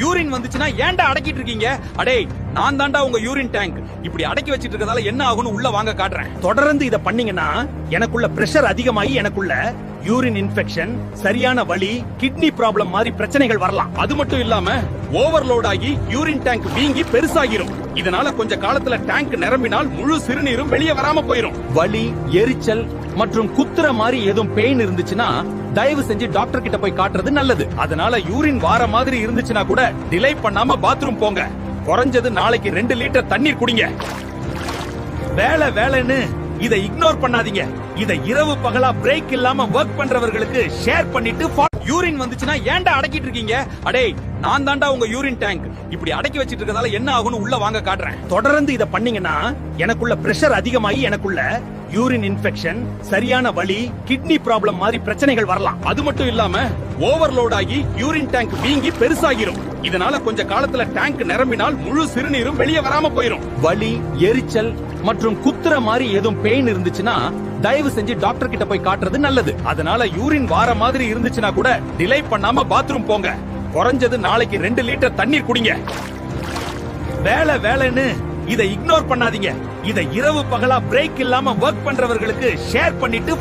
Urine வந்துச்சுன்னா ஏன்டா அடக்கிட்டு இருக்கீங்க? அடே, நான் தாண்டா உங்க யூரின் டேங்க். இப்படி அடக்கி வச்சிட்டு இருக்கதால என்ன ஆகும்னு உள்ள வாங்க காட்டுறேன். தொடர்ந்து இத பண்ணீங்கன்னா எனக்குள்ள பிரஷர் அதிகமாகி எனக்குள்ள யூரின் இன்ஃபெக்ஷன், சரியான வலி, கிட்னி ப்ராப்ளம் மாதிரி பிரச்சனைகள் வரலாம். அது மட்டும் இல்லாம ஓவர்லோட் ஆகி யூரின் டேங்க் வீங்கி பெருசாகிரும். இதனால கொஞ்ச காலத்துல டேங்க் நிரம்பினால் முழு சிறுநீரும் வெளியே வராம போயிரும். வலி, எரிச்சல் மற்றும் குத்துற மாதிரி ஏதும் பெயின் இருந்துச்சுன்னா தயவு செஞ்சு டாக்டர் கிட்ட போய் காட்டுறது நல்லது. அதனால யூரின் வார மாதிரி இருந்துச்சுன்னா கூட டிலே பண்ணாம பாத்ரூம் போங்க. குறைஞ்சது நாளைக்கு 2 லிட்டர் தண்ணீர் குடிங்க. வேலைன்னு இத இக்னோர் பண்ணாதீங்க. இத இரவு பகலா பிரேக் இல்லாம வொர்க் பண்றவர்களுக்கு ஷேர் பண்ணிட்டு யூரின் வந்துச்சுன்னா ஏன்டா அடக்கிட்டு இருக்கீங்க? அடே, நான் தாண்டா உங்க யூரின் டேங்க். இப்படி அடக்கி வச்சிட்டு இருக்கதால என்ன ஆகும்னு உள்ள வாங்க காட்டுறேன். தொடர்ந்து இத பண்ணீங்கன்னா எனக்குள்ள பிரஷர் அதிகமாகி எனக்குள்ள யூரின் இன்ஃபெக்ஷன், சரியான வலி, கிட்னி ப்ராப்ளம் மாதிரி பிரச்சனைகள் வரலாம். அது மட்டும் இல்லாம ஓவர்லோட் ஆகி யூரின் டேங்க் வீங்கி பெருசாகிரும். இதனால கொஞ்ச காலத்துல டேங்க் நிரம்பினால் முழு சிறுநீரும் வெளியே வராம போயிரும். வலி, எரிச்சல் மற்றும் குத்துற மாதிரி ஏதும் பெயின் இருந்துச்சுன்னா தயவு செஞ்சு டாக்டர் கிட்ட போய் காட்டுறது நல்லது. அதனால யூரின் வார மாதிரி இருந்துச்சுன்னா கூட டிலே பண்ணாம பாத்ரூம் போங்க. குறைஞ்சது நாளைக்கு 2 லிட்டர் தண்ணீர் குடிங்க. வேலைன்னு இத இக்னோர் பண்ணாதீங்க. இத இரவு பகலா பிரேக் இல்லாம வொர்க் பண்றவர்களுக்கு ஷேர் பண்ணிட்டு